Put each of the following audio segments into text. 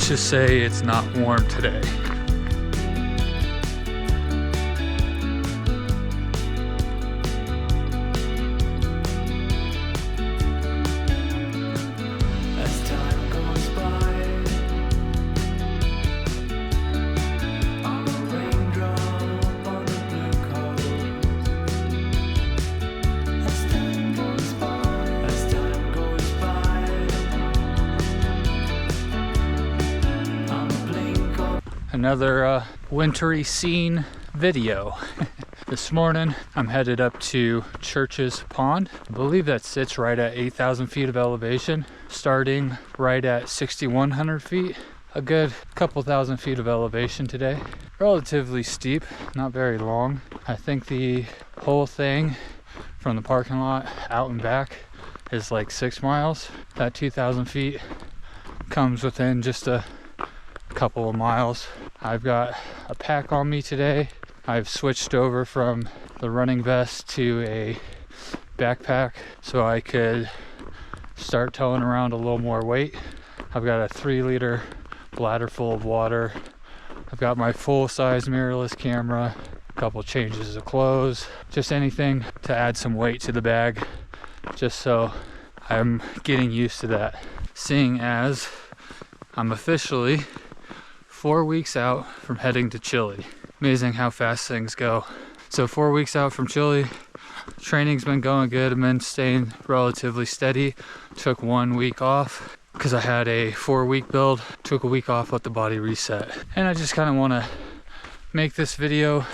Let's just say it's not warm today. Another wintry scene video. This morning I'm headed up to Church's Pond. I believe that sits right at 8,000 feet of elevation, starting right at 6,100 feet. A good couple thousand feet of elevation today. Relatively steep, not very long. I think the whole thing from the parking lot out and back is like 6 miles. That 2,000 feet comes within just a couple of miles. I've got a pack on me today. I've switched over from the running vest to a backpack so I could start towing around a little more weight. I've got a 3-liter bladder full of water. I've got my full-size mirrorless camera, a couple changes of clothes, just anything to add some weight to the bag, just so I'm getting used to that. Seeing as I'm officially 4 weeks out from heading to Chile. Amazing how fast things go. So 4 weeks out from Chile, training's been going good. I've been staying relatively steady. Took 1 week off because I had a 4-week build. Took a week off, let the body reset. And I just kind of want to make this video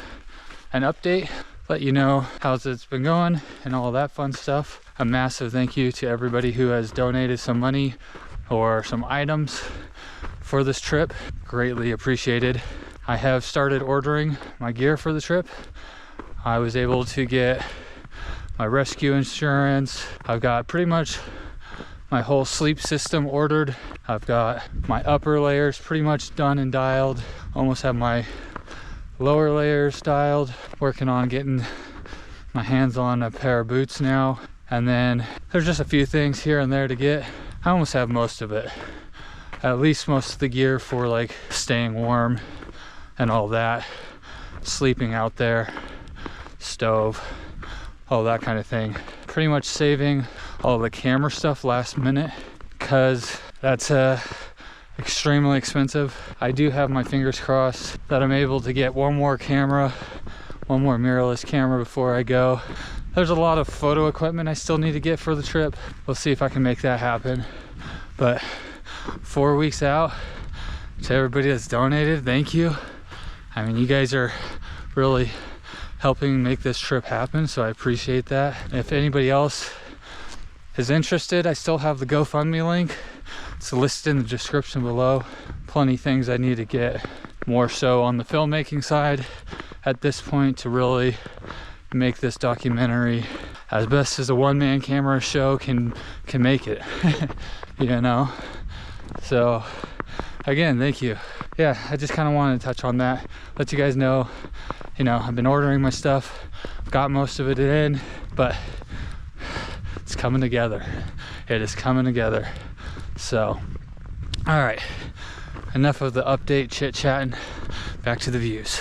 an update, let you know how it's been going and all that fun stuff. A massive thank you to everybody who has donated some money or some items for this trip. Greatly appreciated. I have started ordering my gear for the trip. I was able to get my rescue insurance. I've got pretty much my whole sleep system ordered. I've got my upper layers pretty much done and dialed. Almost have my lower layers dialed. Working on getting my hands on a pair of boots now. And then there's just a few things here and there to get. I almost have most of it. At least most of the gear for like staying warm and all that, sleeping out there, stove, all that kind of thing. Pretty much saving all the camera stuff last minute because that's extremely expensive. I do have my fingers crossed that I'm able to get one more mirrorless camera before I go. There's a lot of photo equipment I still need to get for the trip. We'll see if I can make that happen. But 4 weeks out, to everybody that's donated, thank you. I mean, you guys are really helping make this trip happen, so I appreciate that. If anybody else is interested, I still have the GoFundMe link. It's listed in the description below. Plenty of things I need to get more so on the filmmaking side at this point to really make this documentary as best as a one-man camera show can make it. You know, so again, thank you. Yeah, I just kind of wanted to touch on that, let you guys know, you know, I've been ordering my stuff, got most of it in, but it's coming together. It is coming together. So, all right, enough of the update chit-chatting, back to the views.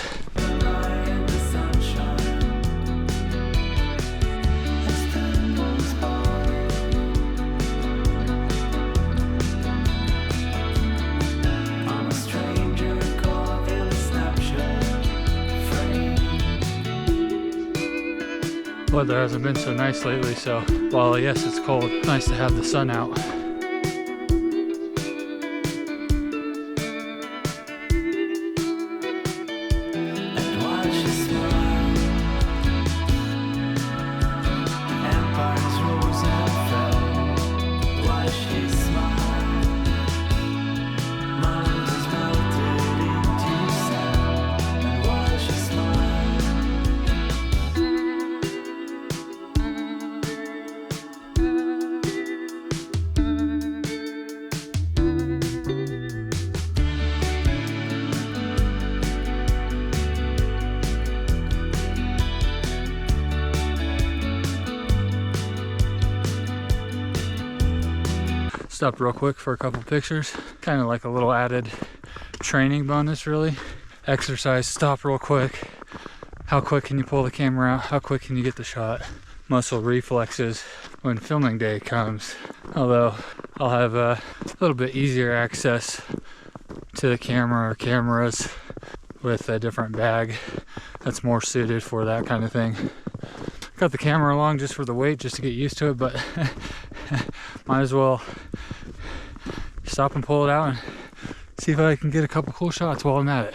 Weather hasn't been so nice lately, so while yes, it's cold, it's nice to have the sun out. Stopped real quick for a couple pictures. Kind of like a little added training bonus, really. Exercise, stop real quick. How quick can you pull the camera out? How quick can you get the shot? Muscle reflexes when filming day comes. Although I'll have a little bit easier access to the camera or cameras with a different bag that's more suited for that kind of thing. Got the camera along just for the weight, just to get used to it, but might as well stop and pull it out and see if I can get a couple cool shots while I'm at it.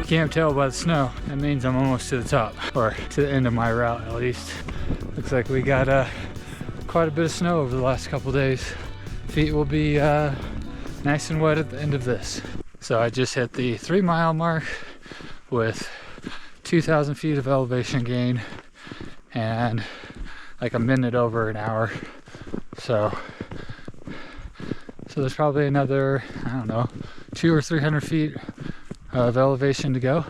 Can't tell by the snow. That means I'm almost to the top, or to the end of my route at least. Looks like we got quite a bit of snow over the last couple days. Feet will be nice and wet at the end of this. So I just hit the 3 mile mark with 2,000 feet of elevation gain and like a minute over an hour. So there's probably another, I don't know, 200 or 300 feet of elevation to go.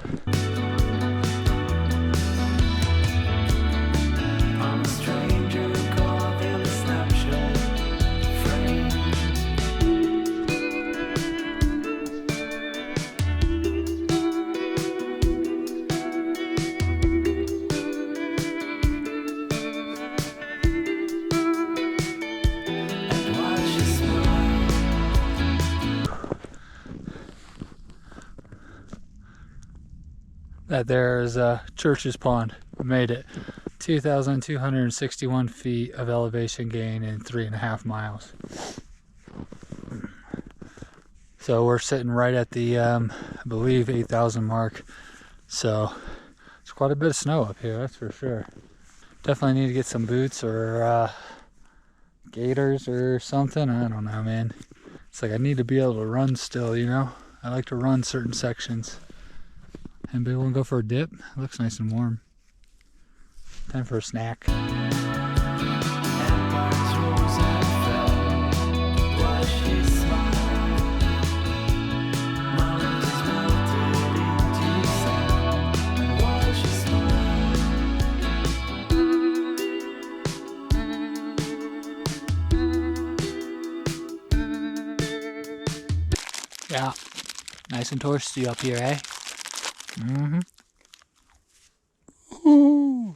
That there is Church's Pond. We made it. 2,261 feet of elevation gain in 3.5 miles. So we're sitting right at the, I believe, 8,000 mark. So it's quite a bit of snow up here, that's for sure. Definitely need to get some boots or gaiters or something. I don't know, man. It's like I need to be able to run still, you know? I like to run certain sections. Anybody want to go for a dip? It looks nice and warm. Time for a snack. Yeah, nice and toasty up here, eh? Mm-hmm. Ooh.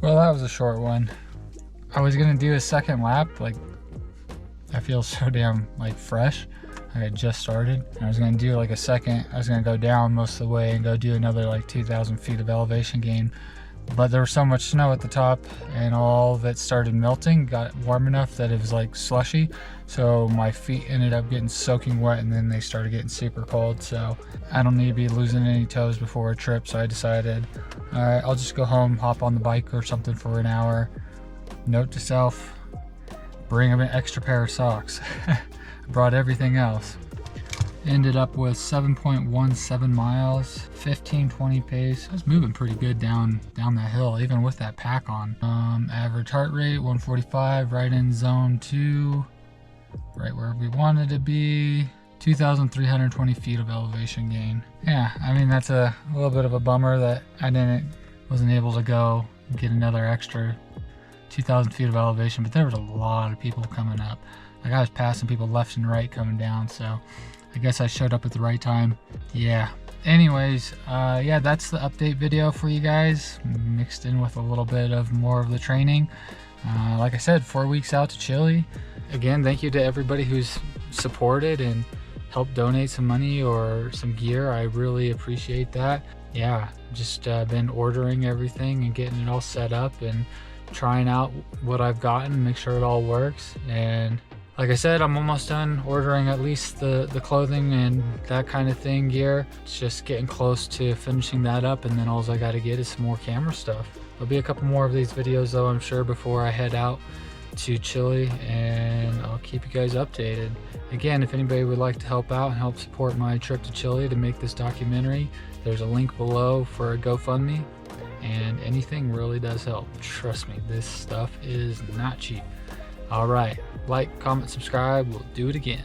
Well, that was a short one. I was gonna do a second lap, like I feel so damn like fresh. I had just started. I was gonna do like a second. I was gonna go down most of the way and go do another like 2,000 feet of elevation gain. But there was so much snow at the top and all of it started melting, got warm enough that it was like slushy. So my feet ended up getting soaking wet and then they started getting super cold. So I don't need to be losing any toes before a trip. So I decided, all right, I'll just go home, hop on the bike or something for an hour. Note to self, bring an extra pair of socks. I brought everything else. Ended up with 7.17 miles, 15:20 pace. I was moving pretty good down that hill, even with that pack on. Average heart rate 145, right in zone 2, right where we wanted to be. 2,320 feet of elevation gain. Yeah, I mean that's a little bit of a bummer that I wasn't able to go get another extra 2,000 feet of elevation. But there was a lot of people coming up. Like, I was passing people left and right coming down, so I guess I showed up at the right time. Yeah. Anyways, yeah, that's the update video for you guys, mixed in with a little bit of more of the training. Like I said, 4 weeks out to Chile. Again, thank you to everybody who's supported and helped donate some money or some gear. I really appreciate that. Yeah, just been ordering everything and getting it all set up and trying out what I've gotten, make sure it all works. And like I said, I'm almost done ordering at least the clothing and that kind of thing, gear. It's just getting close to finishing that up, and then all I got to get is some more camera stuff. There'll be a couple more of these videos though, I'm sure, before I head out to Chile, and I'll keep you guys updated. Again, if anybody would like to help out and help support my trip to Chile to make this documentary, there's a link below for a GoFundMe, and anything really does help. Trust me, this stuff is not cheap. All right, like, comment, subscribe. We'll do it again.